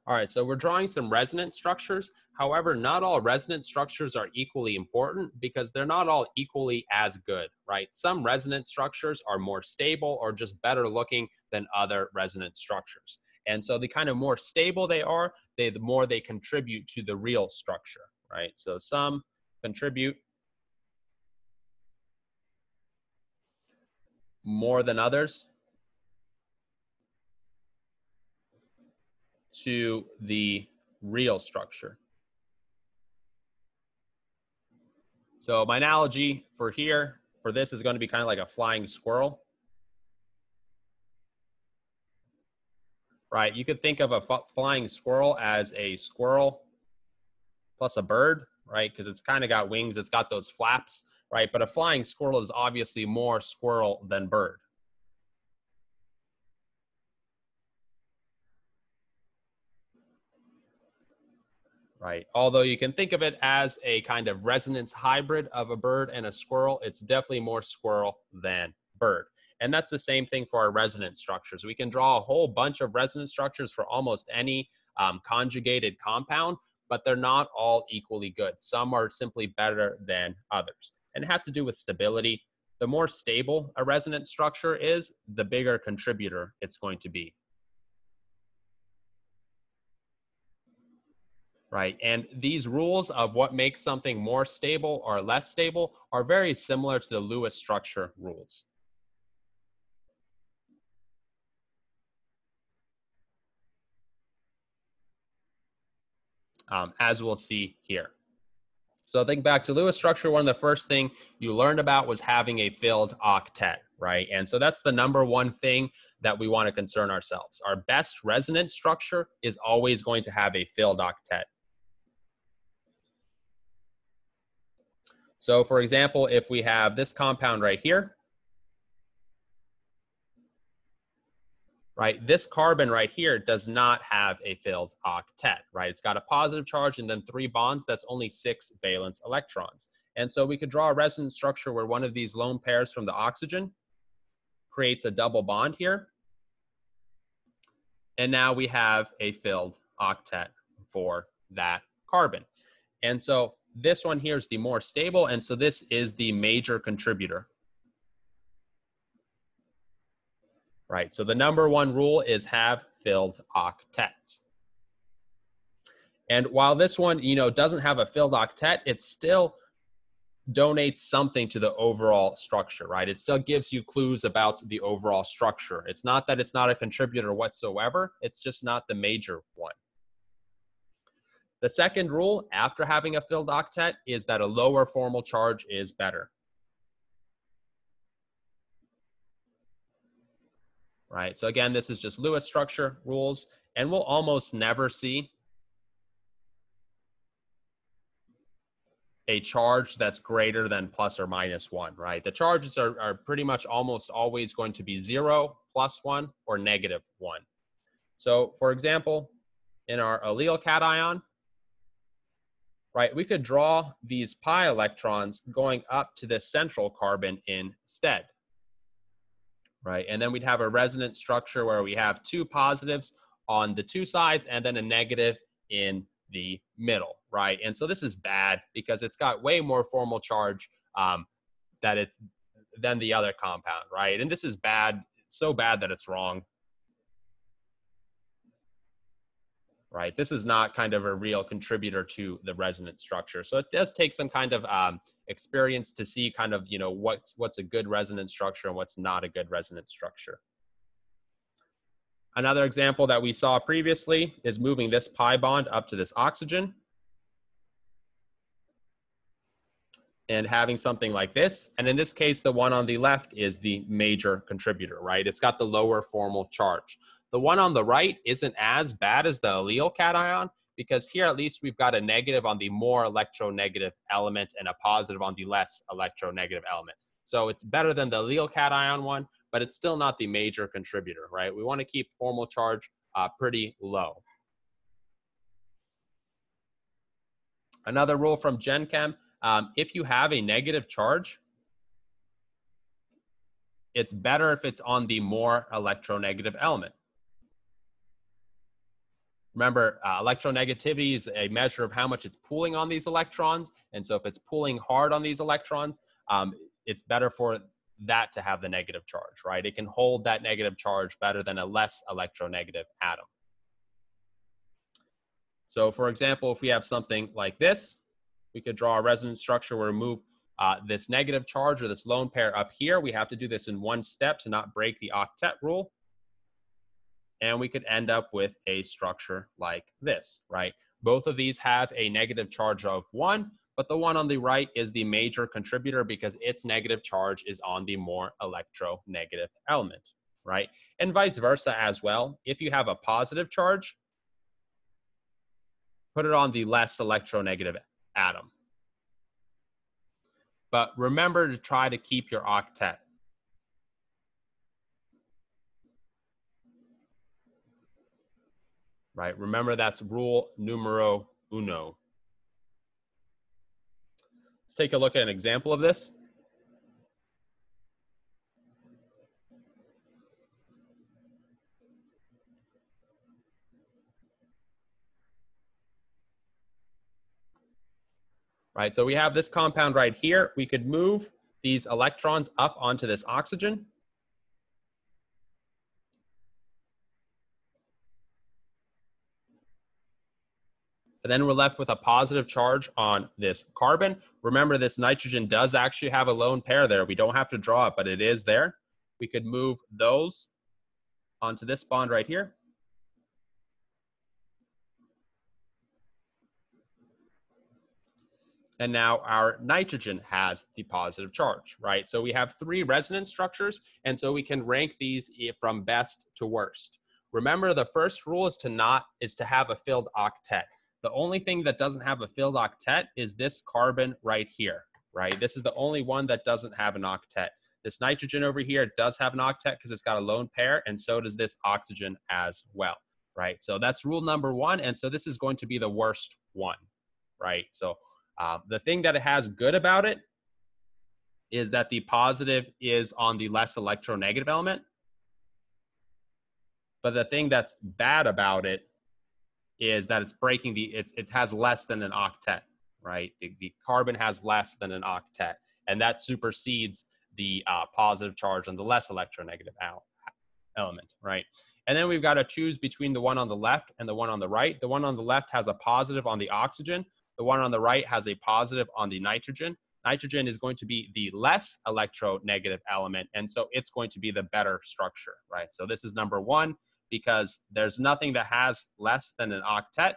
All right, so we're drawing some resonance structures. However, not all resonance structures are equally important because they're not all equally as good, right? Some resonance structures are more stable or just better looking than other resonance structures. And so the kind of more stable they are, the more they contribute to the real structure, right? So some contribute more than others to the real structure. So my analogy for this is going to be kind of like a flying squirrel, right? You could think of a flying squirrel as a squirrel plus a bird, right? Because it's kind of got wings, it's got those flaps, right? But a flying squirrel is obviously more squirrel than bird. Right? Although you can think of it as a kind of resonance hybrid of a bird and a squirrel, it's definitely more squirrel than bird. And that's the same thing for our resonance structures. We can draw a whole bunch of resonance structures for almost any conjugated compound, but they're not all equally good. Some are simply better than others. And it has to do with stability. The more stable a resonance structure is, the bigger contributor it's going to be. Right? And these rules of what makes something more stable or less stable are very similar to the Lewis structure rules. As we'll see here. So think back to Lewis structure, one of the first thing you learned about was having a filled octet, right? And so that's the number one thing that we want to concern ourselves. Our best resonance structure is always going to have a filled octet. So for example, if we have this compound right here, right, this carbon right here does not have a filled octet, right? It's got a positive charge and then 3 bonds. That's only 6 valence electrons. And so we could draw a resonance structure where one of these lone pairs from the oxygen creates a double bond here. And now we have a filled octet for that carbon. And so this one here is the more stable, and so this is the major contributor. Right, so the number one rule is have filled octets. And while this one, doesn't have a filled octet, it still donates something to the overall structure, right? It still gives you clues about the overall structure. It's not that it's not a contributor whatsoever, it's just not the major one. The second rule after having a filled octet is that a lower formal charge is better. Right, so again, this is just Lewis structure rules, and we'll almost never see a charge that's greater than plus or minus 1, right? The charges are pretty much almost always going to be 0, +1, or -1. So for example, in our allele cation, right, we could draw these pi electrons going up to this central carbon instead, right? And then we'd have a resonance structure where we have 2 positives on the 2 sides and then a negative in the middle, right? And so this is bad because it's got way more formal charge than the other compound, right? And this is bad, so bad that it's wrong. Right, this is not kind of a real contributor to the resonance structure. So it does take some kind of experience to see kind of, what's a good resonance structure and what's not a good resonance structure. Another example that we saw previously is moving this pi bond up to this oxygen and having something like this. And in this case, the one on the left is the major contributor, right? It's got the lower formal charge. The one on the right isn't as bad as the allele cation because here at least we've got a negative on the more electronegative element and a positive on the less electronegative element. So it's better than the allele cation one, but it's still not the major contributor, right? We want to keep formal charge pretty low. Another rule from Gen Chem, if you have a negative charge, it's better if it's on the more electronegative element. Remember, electronegativity is a measure of how much it's pulling on these electrons. And so if it's pulling hard on these electrons, it's better for that to have the negative charge, right? It can hold that negative charge better than a less electronegative atom. So for example, if we have something like this, we could draw a resonance structure where we move this negative charge or this lone pair up here. We have to do this in one step to not break the octet rule. And we could end up with a structure like this, right? Both of these have a negative charge of 1, but the one on the right is the major contributor because its negative charge is on the more electronegative element, right? And vice versa as well. If you have a positive charge, put it on the less electronegative atom. But remember to try to keep your octet. Right? Remember, that's rule numero uno. Let's take a look at an example of this. Right, so we have this compound right here. We could move these electrons up onto this oxygen. And then we're left with a positive charge on this carbon. Remember, this nitrogen does actually have a lone pair there. We don't have to draw it, but it is there. We could move those onto this bond right here. And now our nitrogen has the positive charge, right? So we have 3 resonance structures, and so we can rank these from best to worst. Remember, the first rule is to have a filled octet. The only thing that doesn't have a filled octet is this carbon right here, right? This is the only one that doesn't have an octet. This nitrogen over here does have an octet because it's got a lone pair, and so does this oxygen as well, right? So that's rule number 1, and so this is going to be the worst one, right? So the thing that it has good about it is that the positive is on the less electronegative element. But the thing that's bad about it is that it's breaking it has less than an octet, right? The carbon has less than an octet, and that supersedes the positive charge on the less electronegative element, right? And then we've got to choose between the one on the left and the one on the right. The one on the left has a positive on the oxygen. The one on the right has a positive on the nitrogen. Nitrogen is going to be the less electronegative element, and so it's going to be the better structure, right? So this is number 1 because there's nothing that has less than an octet,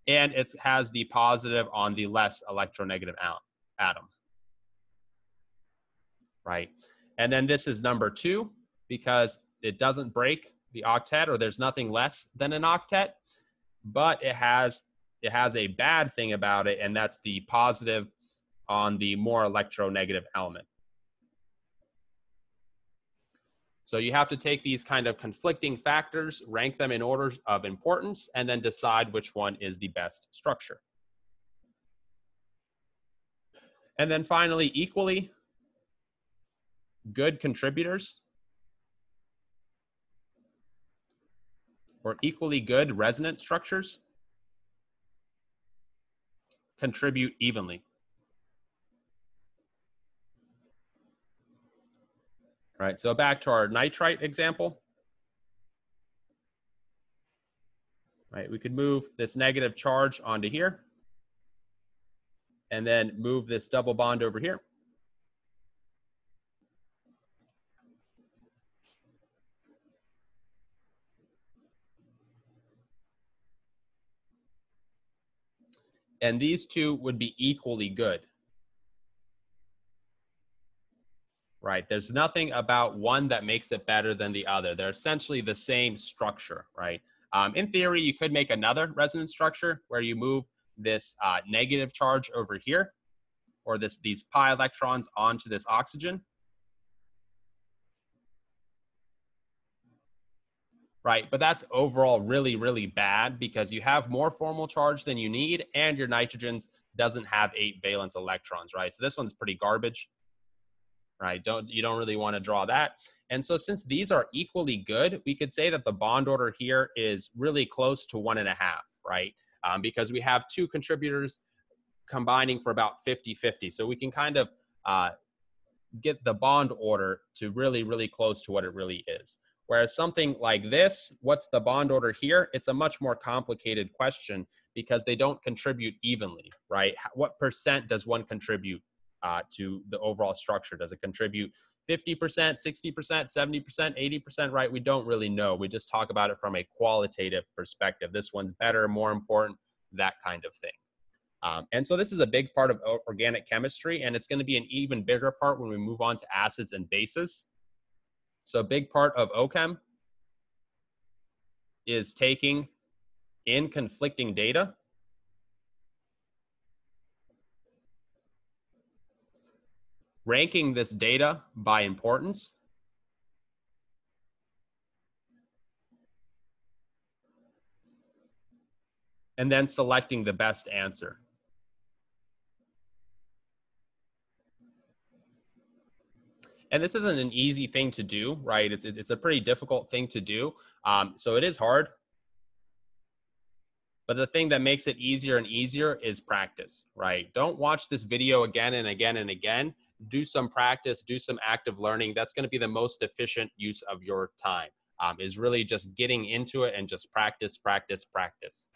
and it has the positive on the less electronegative atom, right? And then this is number 2 because it doesn't break the octet, or there's nothing less than an octet, but it has a bad thing about it, and that's the positive on the more electronegative element. So you have to take these kind of conflicting factors, rank them in orders of importance, and then decide which one is the best structure. And then finally, equally good contributors or equally good resonance structures contribute evenly. All right, so back to our nitrite example. Right, we could move this negative charge onto here and then move this double bond over here. And these two would be equally good. Right, there's nothing about one that makes it better than the other. They're essentially the same structure, right? In theory, you could make another resonance structure where you move this negative charge over here, or these pi electrons onto this oxygen. Right, but that's overall really, really bad because you have more formal charge than you need, and your nitrogens doesn't have 8 valence electrons, right? So this one's pretty garbage. right? You don't really want to draw that. And so since these are equally good, we could say that the bond order here is really close to 1.5, right? Because we have two contributors combining for about 50-50. So we can kind of get the bond order to really, really close to what it really is. Whereas something like this, what's the bond order here? It's a much more complicated question because they don't contribute evenly, right? What percent does one contribute to the overall structure? Does it contribute 50%, 60%, 70%, 80%, right? We don't really know. We just talk about it from a qualitative perspective. This one's better, more important, that kind of thing. And so this is a big part of organic chemistry, and it's going to be an even bigger part when we move on to acids and bases. So a big part of OChem is taking in conflicting data, ranking this data by importance, and then selecting the best answer. And this isn't an easy thing to do, right? It's a pretty difficult thing to do. So it is hard. But the thing that makes it easier and easier is practice, right? Don't watch this video again and again and again. Do some practice, do some active learning. That's going to be the most efficient use of your time, is really just getting into it and just practice, practice, practice.